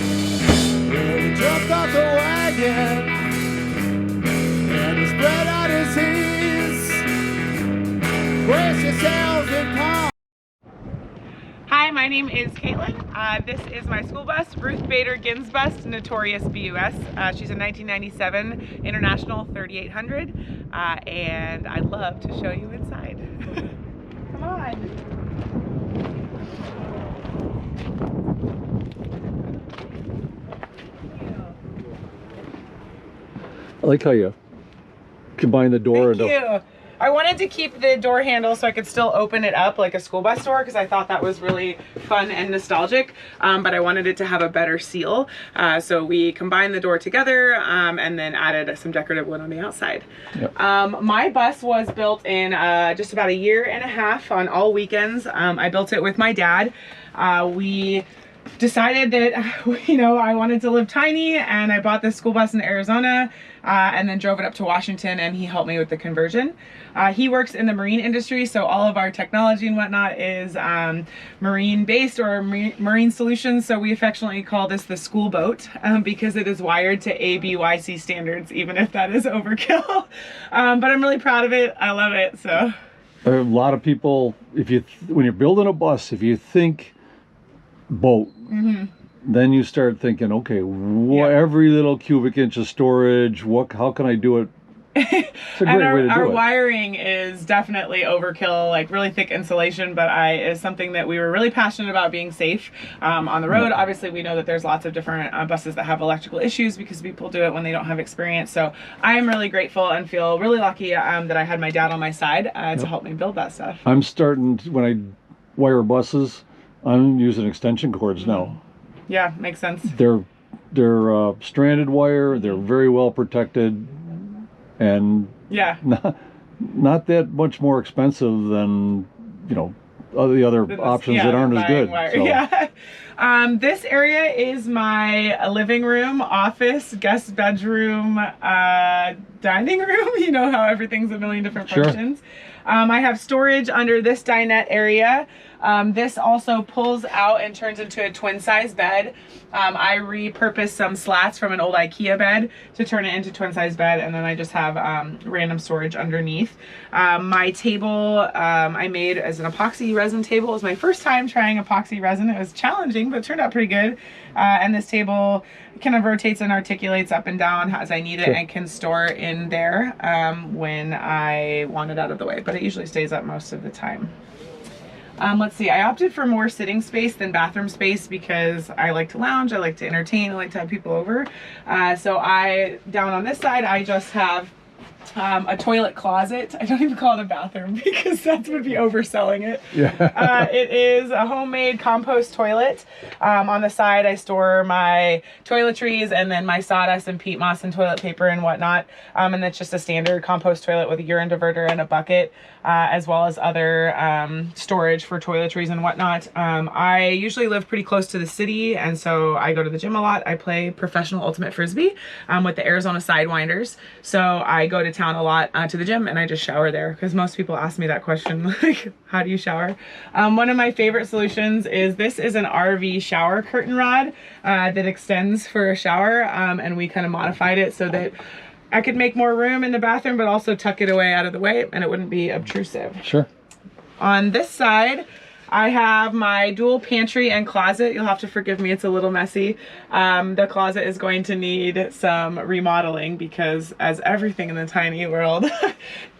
Well, he jumped off the wagon and he spread out his hands. Brace yourselves and calm. Hi, my name is Caitlin. This is my school bus, Ruth Ginbus, notorious BUS. She's a 1997 International 3800, and I'd love to show you inside. Come on. I like how you combine the door. Thank you. I wanted to keep the door handle so I could still open it up like a school bus door because I thought that was really fun and nostalgic, but I wanted it to have a better seal. So we combined the door together and then added some decorative wood on the outside. Yep. My bus was built in just about a year and a half on all weekends. I built it with my dad. We decided that, you know, I wanted to live tiny, and I bought this school bus in Arizona and then drove it up to Washington, and he helped me with the conversion. He works in the marine industry, so all of our technology and whatnot is marine based or marine solutions. So we affectionately call this the school boat because it is wired to ABYC standards, even if that is overkill. But I'm really proud of it. I love it. So a lot of people, when you're building a bus, if you think boat, then you start thinking, okay, every little cubic inch of storage, how can I do it? It's a great way to do it. Our wiring is definitely overkill, like really thick insulation, but is something that we were really passionate about, being safe on the road. Obviously, we know that there's lots of different buses that have electrical issues because people do it when they don't have experience. So I am really grateful and feel really lucky that I had my dad on my side to help me build that stuff. I'm starting when I wire buses, I'm using extension cords now. Yeah, makes sense. They're stranded wire. They're very well protected, and not that much more expensive than, you know, the other options that aren't as good. So. Yeah. This area is my living room, office, guest bedroom, dining room. You know how everything's a million different functions. I have storage under this dinette area. This also pulls out and turns into a twin size bed. I repurposed some slats from an old IKEA bed to turn it into twin size bed, and then I just have random storage underneath. My table I made as an epoxy resin table. It was my first time trying epoxy resin. It was challenging, but it turned out pretty good. And this table kind of rotates and articulates up and down as I need it, and can store in there when I want it out of the way, but it usually stays up most of the time. Let's see, I opted for more sitting space than bathroom space because I like to lounge, I like to entertain, I like to have people over. So down on this side, I just have a toilet closet. I don't even call it a bathroom because that would be overselling it. Yeah. It is a homemade compost toilet. On the side, I store my toiletries and then my sawdust and peat moss and toilet paper and whatnot. And that's just a standard compost toilet with a urine diverter and a bucket, as well as other storage for toiletries and whatnot. I usually live pretty close to the city, and so I go to the gym a lot. I play professional ultimate frisbee with the Arizona Sidewinders. So I go to town a lot to the gym, and I just shower there because most people ask me that question, like, how do you shower? One of my favorite solutions is this is an RV shower curtain rod that extends for a shower, and we kind of modified it so that I could make more room in the bathroom, but also tuck it away out of the way, and it wouldn't be obtrusive. Sure. On this side, I have my dual pantry and closet. You'll have to forgive me, it's a little messy. The closet is going to need some remodeling because, as everything in the tiny world,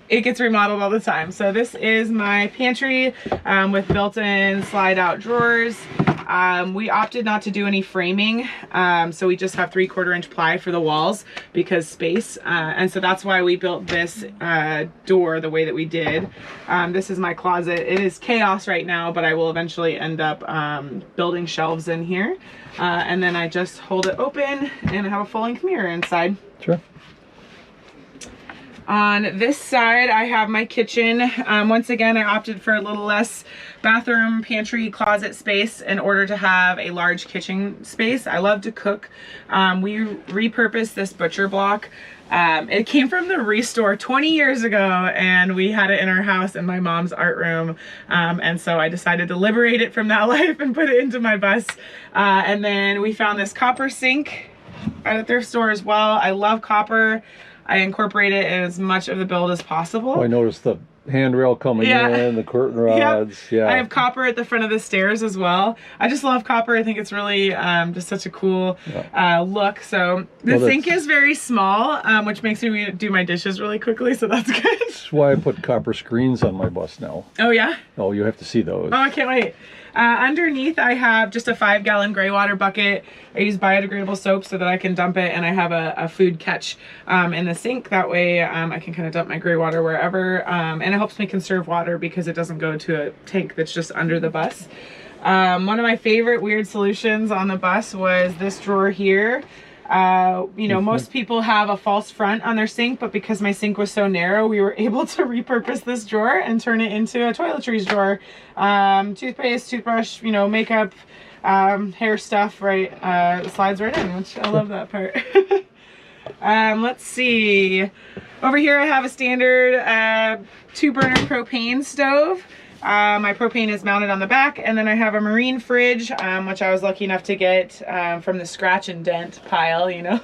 it gets remodeled all the time. So this is my pantry with built-in slide-out drawers. We opted not to do any framing, so we just have 3/4 inch ply for the walls because space, and so that's why we built this door the way that we did. This is my closet. It is chaos right now, but I will eventually end up building shelves in here, and then I just hold it open and have a full-length mirror inside. Sure. On this side, I have my kitchen. Once again, I opted for a little less bathroom, pantry, closet space in order to have a large kitchen space. I love to cook. We repurposed this butcher block. It came from the Restore 20 years ago, and we had it in our house in my mom's art room. And so I decided to liberate it from that life and put it into my bus. And then we found this copper sink at a thrift store as well. I love copper. I incorporate it in as much of the build as possible. Oh, I noticed the handrail coming in, the curtain rods. Yep. I have copper at the front of the stairs as well. I just love copper. I think it's really just such a cool look. So the sink is very small, which makes me do my dishes really quickly, so that's good. That's why I put copper screens on my bus now. Oh yeah? Oh, you have to see those. Oh, I can't wait. Underneath I have just a 5-gallon gray water bucket. I use biodegradable soap so that I can dump it, and I have a food catch in the sink. That way I can kind of dump my gray water wherever, and it helps me conserve water because it doesn't go to a tank that's just under the bus. One of my favorite weird solutions on the bus was this drawer here. You know, most people have a false front on their sink, but because my sink was so narrow, we were able to repurpose this drawer and turn it into a toiletries drawer. Toothpaste, toothbrush, you know, makeup, hair stuff, right, slides right in, which I love that part. Let's see. Over here I have a standard 2-burner propane stove. My propane is mounted on the back, and then I have a marine fridge, which I was lucky enough to get from the scratch and dent pile, you know.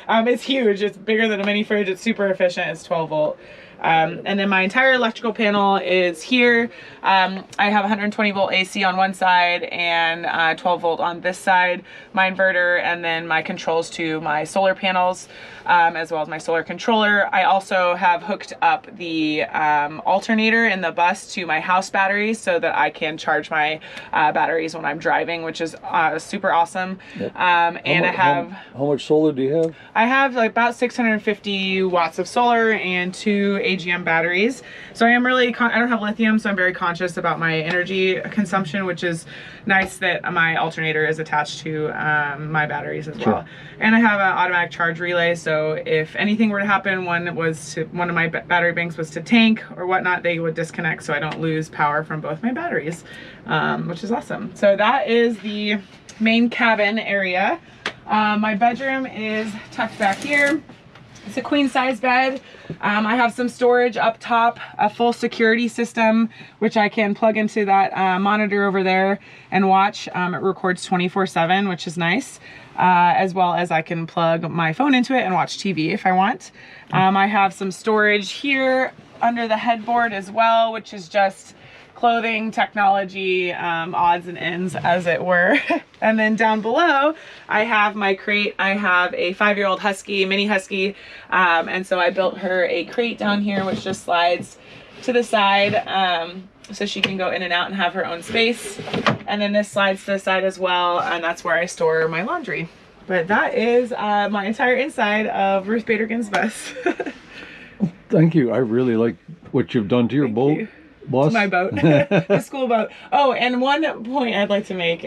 It's huge. It's bigger than a mini fridge. It's super efficient. It's 12 volt. And then my entire electrical panel is here. I have 120 volt AC on one side and 12 volt on this side, my inverter, and then my controls to my solar panels, as well as my solar controller. I also have hooked up the alternator in the bus to my house batteries so that I can charge my batteries when I'm driving, which is super awesome. Yep. And I have... How much solar do you have? I have like about 650 watts of solar and 2 AGM batteries. So I am really, I don't have lithium, so I'm very conscious about my energy consumption, which is nice that my alternator is attached to my batteries as well. And I have an automatic charge relay, so if anything were to happen, one of my battery banks was to tank or whatnot, they would disconnect so I don't lose power from both my batteries, which is awesome. So that is the main cabin area. My bedroom is tucked back here. It's a queen size bed. I have some storage up top, a full security system, which I can plug into that monitor over there and watch. It records 24/7, which is nice, as well as I can plug my phone into it and watch TV if I want. I have some storage here under the headboard as well, which is just clothing, technology, odds and ends, as it were. And then down below, I have my crate. I have a 5-year-old husky, mini husky, and so I built her a crate down here, which just slides to the side, so she can go in and out and have her own space. And then this slides to the side as well, and that's where I store my laundry. But that is my entire inside of Ruth Bader Ginbus. Thank you. I really like what you've done to your boat. To my boat, the school boat. Oh, and one point I'd like to make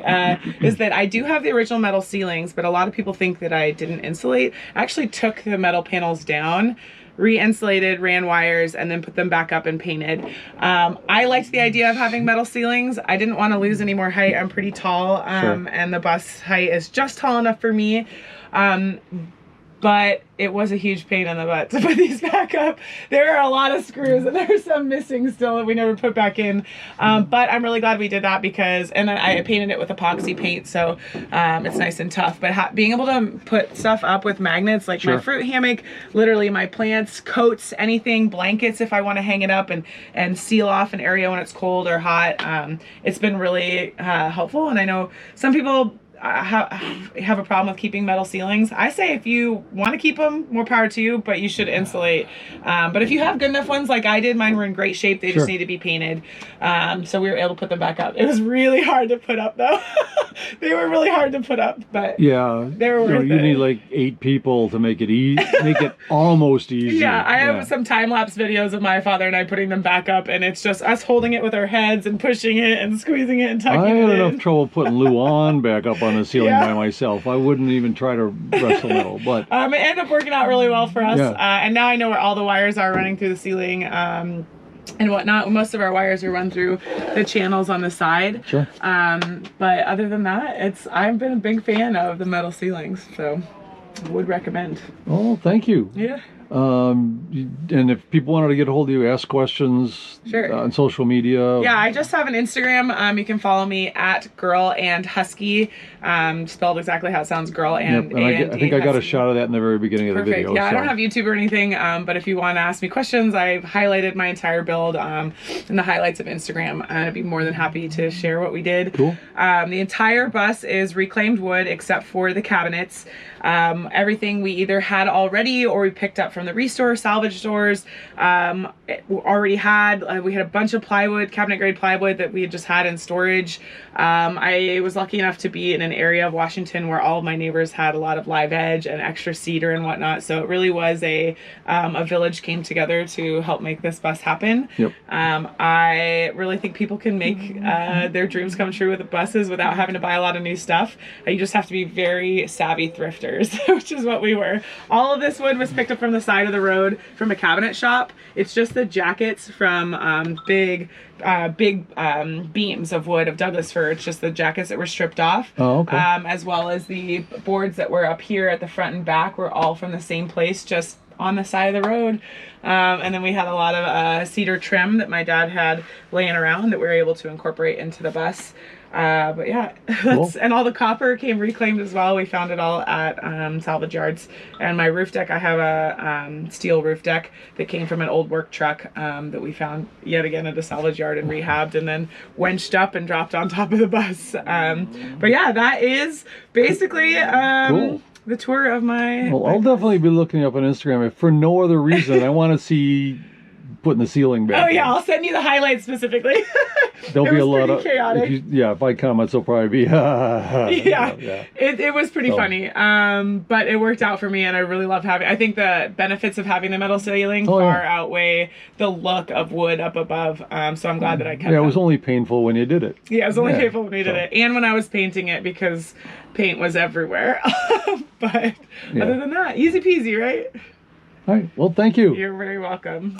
is that I do have the original metal ceilings, but a lot of people think that I didn't insulate. I actually took the metal panels down, re-insulated, ran wires, and then put them back up and painted. I liked the idea of having metal ceilings. I didn't want to lose any more height. I'm pretty tall, and the bus height is just tall enough for me. But it was a huge pain in the butt to put these back up. There are a lot of screws, and there's some missing still that we never put back in. But I'm really glad we did that because, and then I painted it with epoxy paint, so it's nice and tough. But being able to put stuff up with magnets, like my fruit hammock, literally my plants, coats, anything, blankets if I want to hang it up and seal off an area when it's cold or hot, it's been really helpful. And I know some people have a problem with keeping metal ceilings. I say if you want to keep them, more power to you, but you should insulate. But if you have good enough ones like I did, mine were in great shape. They just need to be painted. So we were able to put them back up. It was really hard to put up though. They were really hard to put up, but yeah, they were worth it. You need like 8 people to make it easy, make it almost easy. Yeah, I have some time-lapse videos of my father and I putting them back up, and it's just us holding it with our heads and pushing it and squeezing it and tucking it in. I had enough trouble putting Luan back up on the ceiling by myself. I wouldn't even try to wrestle metal, but it ended up working out really well for us. And now I know where all the wires are running through the ceiling. and whatnot. Most of our wires are run through the channels on the side. Sure. But other than that, I've been a big fan of the metal ceilings, so would recommend. Oh, thank you. Yeah. And if people wanted to get a hold of you, ask questions Sure. On social media. Yeah, I just have an Instagram. You can follow me at Girl and Husky, spelled exactly how it sounds, Girl and. Yep, and I think I got a Husky. shot of that in the very beginning of the Perfect. video. Yeah, I so. don't have YouTube or anything, but if you want to ask me questions, I've highlighted my entire build in the highlights of Instagram, and I'd be more than happy to share what we did. Cool. The entire bus is reclaimed wood except for the cabinets. Everything we either had already or we picked up from the restore salvage stores. Already had. We had a bunch of plywood, cabinet grade plywood that we had just had in storage. I was lucky enough to be in an area of Washington where all of my neighbors had a lot of live edge and extra cedar and whatnot. So it really was a village came together to help make this bus happen. Yep. I really think people can make their dreams come true with buses without having to buy a lot of new stuff. You just have to be very savvy thrifters, which is what we were. All of this wood was picked up from the side of the road from a cabinet shop. It's just the jackets from big beams of wood of Douglas fir. It's just the jackets that were stripped off. Oh, okay. As well as the boards that were up here at the front and back were all from the same place, just on the side of the road. And then we had a lot of cedar trim that my dad had laying around that we were able to incorporate into the bus. But yeah, Cool. And all the copper came reclaimed as well. We found it all at salvage yards. And my roof deck, I have a steel roof deck that came from an old work truck that we found yet again at a salvage yard and rehabbed and then wenched up and dropped on top of the bus. But yeah, that is basically Cool. the tour of my. Well, I'll definitely be looking up on Instagram if for no other reason. I want to see putting the ceiling back. Oh yeah, in. I'll send you the highlights specifically. There'll It be a was lot pretty of chaotic. if I comment, it'll probably be Yeah. It was pretty So. funny, but it worked out for me, and I really love having. I think the benefits of having the metal ceiling Oh, yeah. far outweigh the look of wood up above. So I'm glad that I kept. Yeah, it was them. only painful when you did it. Yeah, it was only Yeah, painful when we did so. it, and when I was painting it because paint was everywhere. But Yeah. other than that, easy peasy, right? All right. Well, thank you. You're very welcome.